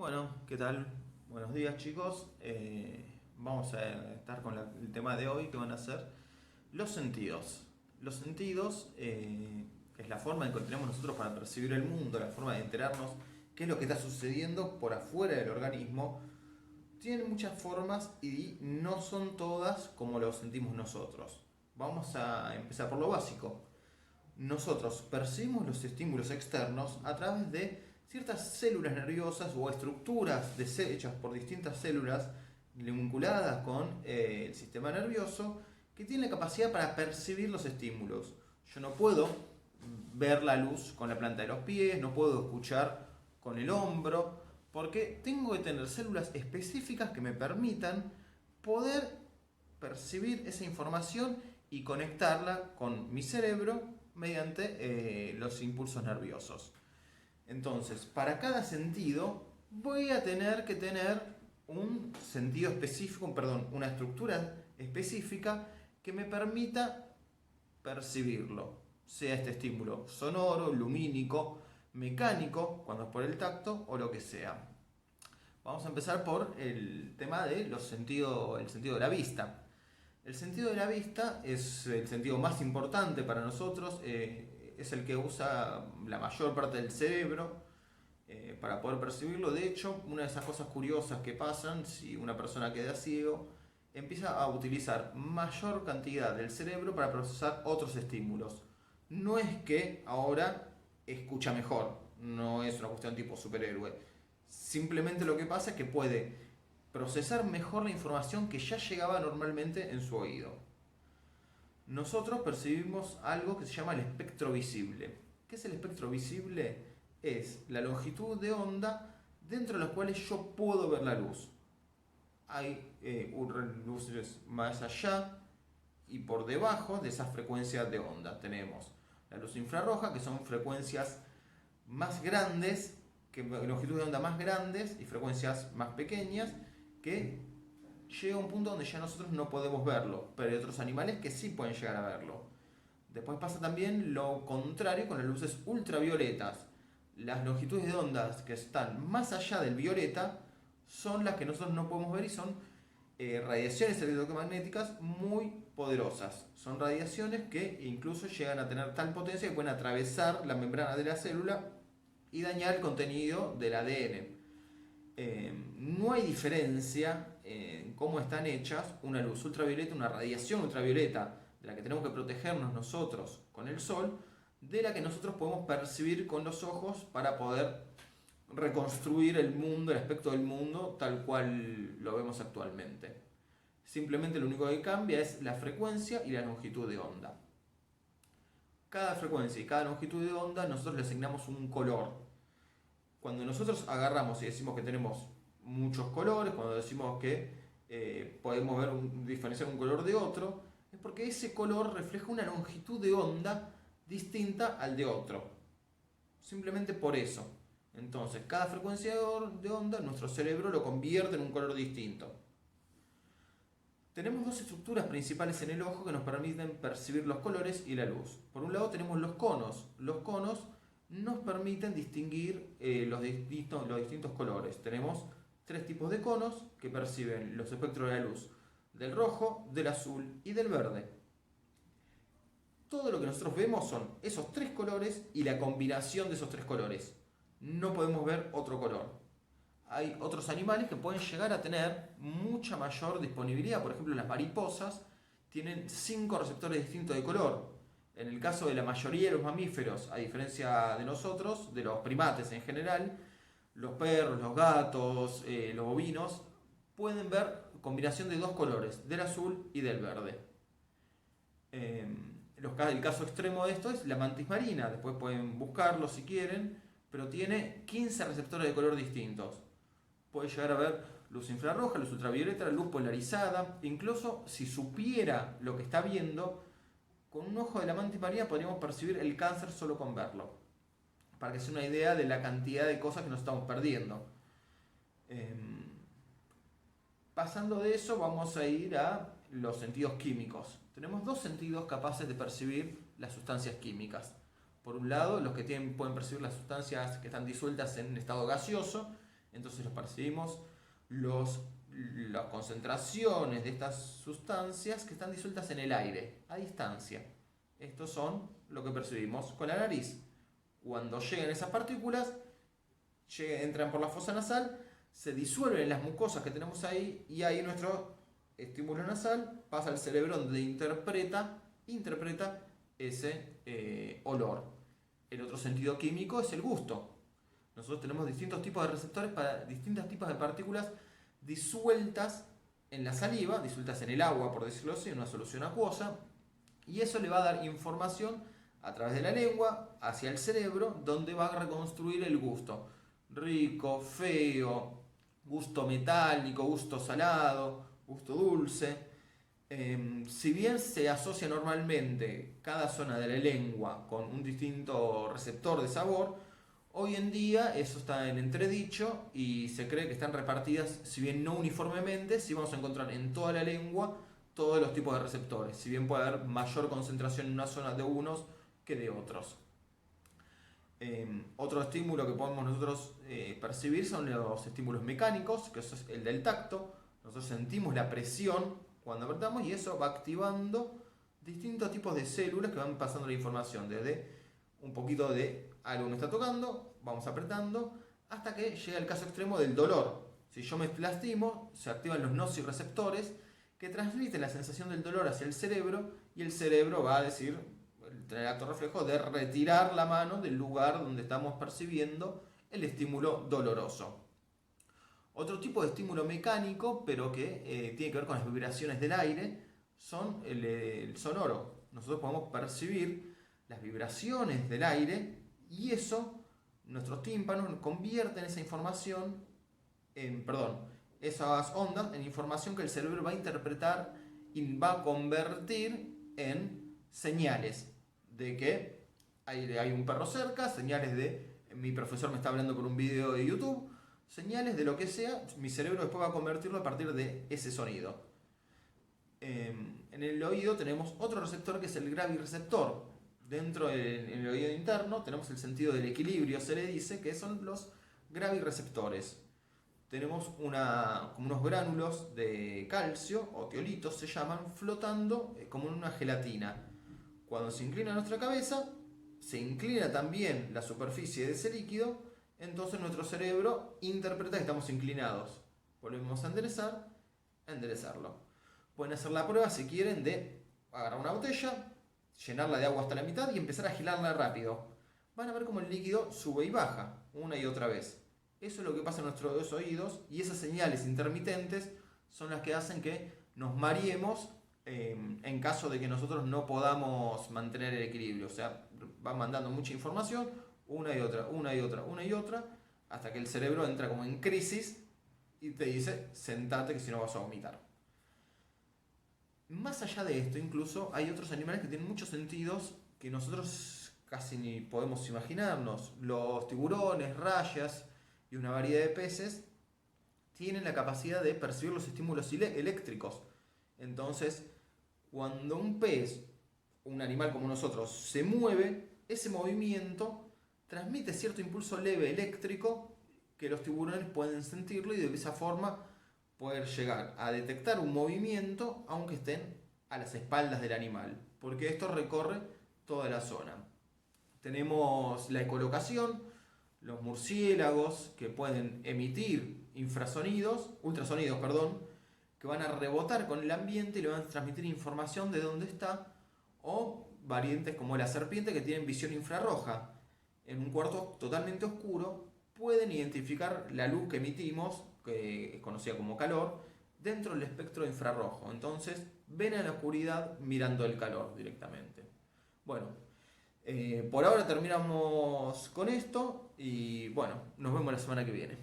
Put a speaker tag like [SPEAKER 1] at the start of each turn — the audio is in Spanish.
[SPEAKER 1] Bueno, ¿qué tal? Buenos días chicos. Vamos a estar con el tema de hoy que van a ser los sentidos. Los sentidos, que es la forma en que tenemos nosotros para percibir el mundo, la forma de enterarnos qué es lo que está sucediendo por afuera del organismo, tienen muchas formas y no son todas como lo sentimos nosotros. Vamos a empezar por lo básico. Nosotros percibimos los estímulos externos a través de ciertas células nerviosas o estructuras hechas por distintas células vinculadas con el sistema nervioso que tienen la capacidad para percibir los estímulos. Yo no puedo ver la luz con la planta de los pies, no puedo escuchar con el hombro, porque tengo que tener células específicas que me permitan poder percibir esa información y conectarla con mi cerebro mediante los impulsos nerviosos. Entonces, para cada sentido voy a tener que tener un sentido específico, perdón, una estructura específica que me permita percibirlo, sea este estímulo sonoro, lumínico, mecánico, cuando es por el tacto o lo que sea. Vamos a empezar por el tema de el sentido de la vista. El sentido de la vista es el sentido más importante para nosotros, es el que usa la mayor parte del cerebro para poder percibirlo. De hecho, una de esas cosas curiosas que pasan si una persona queda ciego, empieza a utilizar mayor cantidad del cerebro para procesar otros estímulos. No es que ahora escucha mejor, no es una cuestión tipo superhéroe. Simplemente lo que pasa es que puede procesar mejor la información que ya llegaba normalmente en su oído. Nosotros percibimos algo que se llama el espectro visible. ¿Qué es el espectro visible? Es la longitud de onda dentro de las cuales yo puedo ver la luz. Hay luces más allá y por debajo de esas frecuencias de onda. Tenemos la luz infrarroja, que son frecuencias más grandes, que longitud de onda más grandes y frecuencias más pequeñas, que llega a un punto donde ya nosotros no podemos verlo, pero hay otros animales que sí pueden llegar a verlo. Después pasa también lo contrario con las luces ultravioletas. Las longitudes de ondas que están más allá del violeta son las que nosotros no podemos ver y son radiaciones electromagnéticas muy poderosas. Son radiaciones que incluso llegan a tener tal potencia que pueden atravesar la membrana de la célula y dañar el contenido del ADN. No hay diferencia en cómo están hechas una luz ultravioleta, una radiación ultravioleta de la que tenemos que protegernos nosotros con el sol, de la que nosotros podemos percibir con los ojos para poder reconstruir el mundo, el aspecto del mundo tal cual lo vemos actualmente. Simplemente lo único que cambia es la frecuencia y la longitud de onda. Cada frecuencia y cada longitud de onda nosotros le asignamos un color. Cuando nosotros agarramos y decimos que tenemos muchos colores, cuando decimos que podemos diferenciar un color de otro, es porque ese color refleja una longitud de onda distinta al de otro. Simplemente por eso. Entonces, cada frecuencia de onda, nuestro cerebro lo convierte en un color distinto. Tenemos dos estructuras principales en el ojo que nos permiten percibir los colores y la luz. Por un lado tenemos los conos. Los conos nos permiten distinguir los distintos colores. Tenemos tres tipos de conos que perciben los espectros de la luz: del rojo, del azul y del verde. Todo lo que nosotros vemos son esos tres colores y la combinación de esos tres colores. No podemos ver otro color. Hay otros animales que pueden llegar a tener mucha mayor disponibilidad. Por ejemplo, las mariposas tienen 5 receptores distintos de color. En el caso de la mayoría de los mamíferos, a diferencia de nosotros, de los primates en general, los perros, los gatos, los bovinos, pueden ver combinación de dos colores, del azul y del verde. El caso extremo de esto es la mantis marina. Después pueden buscarlo si quieren, pero tiene 15 receptores de color distintos. Puede llegar a ver luz infrarroja, luz ultravioleta, luz polarizada. Incluso si supiera lo que está viendo, con un ojo de la mantis marina podríamos percibir el cáncer solo con verlo. Para que se una idea de la cantidad de cosas que nos estamos perdiendo. Pasando de eso, vamos a ir a los sentidos químicos. Tenemos dos sentidos capaces de percibir las sustancias químicas. Por un lado, los que pueden percibir las sustancias que están disueltas en estado gaseoso, Entonces los percibimos las concentraciones de estas sustancias que están disueltas en el aire, a distancia. Estos son lo que percibimos con la nariz. Cuando llegan esas partículas, entran por la fosa nasal, se disuelven en las mucosas que tenemos ahí y ahí nuestro estímulo nasal pasa al cerebro donde interpreta ese olor. El otro sentido químico es el gusto. Nosotros tenemos distintos tipos de receptores para distintos tipos de partículas disueltas en la saliva, disueltas en el agua, por decirlo así, en una solución acuosa, y eso le va a dar información a través de la lengua hacia el cerebro, donde va a reconstruir el gusto. Rico, feo, gusto metálico, gusto salado, gusto dulce. Si bien se asocia normalmente cada zona de la lengua con un distinto receptor de sabor, hoy en día eso está en entredicho y se cree que están repartidas, si bien no uniformemente, sí vamos a encontrar en toda la lengua todos los tipos de receptores, si bien puede haber mayor concentración en una zona de unos que de otros. Otro estímulo que podemos nosotros percibir son los estímulos mecánicos, que eso es el del tacto. Nosotros sentimos la presión cuando apretamos y eso va activando distintos tipos de células que van pasando la información, desde un poquito de algo me está tocando, vamos apretando, hasta que llega el caso extremo del dolor. Si yo me lastimo, se activan los nociceptores que transmiten la sensación del dolor hacia el cerebro y el cerebro va a decir, el acto reflejo de retirar la mano del lugar donde estamos percibiendo el estímulo doloroso. Otro tipo de estímulo mecánico, pero que tiene que ver con las vibraciones del aire, son el sonoro. Nosotros podemos percibir las vibraciones del aire y eso, nuestros tímpanos convierten esa información esas ondas en información que el cerebro va a interpretar y va a convertir en señales de que hay un perro cerca, señales de mi profesor me está hablando por un video de YouTube, señales de lo que sea, mi cerebro después va a convertirlo a partir de ese sonido. En el oído tenemos otro receptor que es el gravirreceptor. Dentro del oído interno tenemos el sentido del equilibrio, se le dice, que son los gravirreceptores. Tenemos como unos gránulos de calcio, o teolitos se llaman, flotando como en una gelatina. Cuando se inclina nuestra cabeza, se inclina también la superficie de ese líquido, entonces nuestro cerebro interpreta que estamos inclinados. Volvemos a enderezarlo. Pueden hacer la prueba si quieren de agarrar una botella, llenarla de agua hasta la mitad y empezar a agilarla rápido. Van a ver cómo el líquido sube y baja una y otra vez. Eso es lo que pasa en nuestros dos oídos y esas señales intermitentes son las que hacen que nos mareemos en caso de que nosotros no podamos mantener el equilibrio. O sea, van mandando mucha información, una y otra, hasta que el cerebro entra como en crisis y te dice, sentate que si no vas a vomitar. Más allá de esto, incluso hay otros animales que tienen muchos sentidos que nosotros casi ni podemos imaginarnos. Los tiburones, rayas y una variedad de peces tienen la capacidad de percibir los estímulos eléctricos. Entonces, cuando un pez, un animal como nosotros, se mueve, ese movimiento transmite cierto impulso leve eléctrico que los tiburones pueden sentirlo y de esa forma poder llegar a detectar un movimiento aunque estén a las espaldas del animal, porque esto recorre toda la zona. Tenemos la ecolocación, los murciélagos que pueden emitir ultrasonidos, que van a rebotar con el ambiente y le van a transmitir información de dónde está, o variantes como la serpiente que tienen visión infrarroja. En un cuarto totalmente oscuro pueden identificar la luz que emitimos, que es conocida como calor, dentro del espectro infrarrojo. Entonces ven a la oscuridad mirando el calor directamente. Bueno, por ahora terminamos con esto y bueno, nos vemos la semana que viene.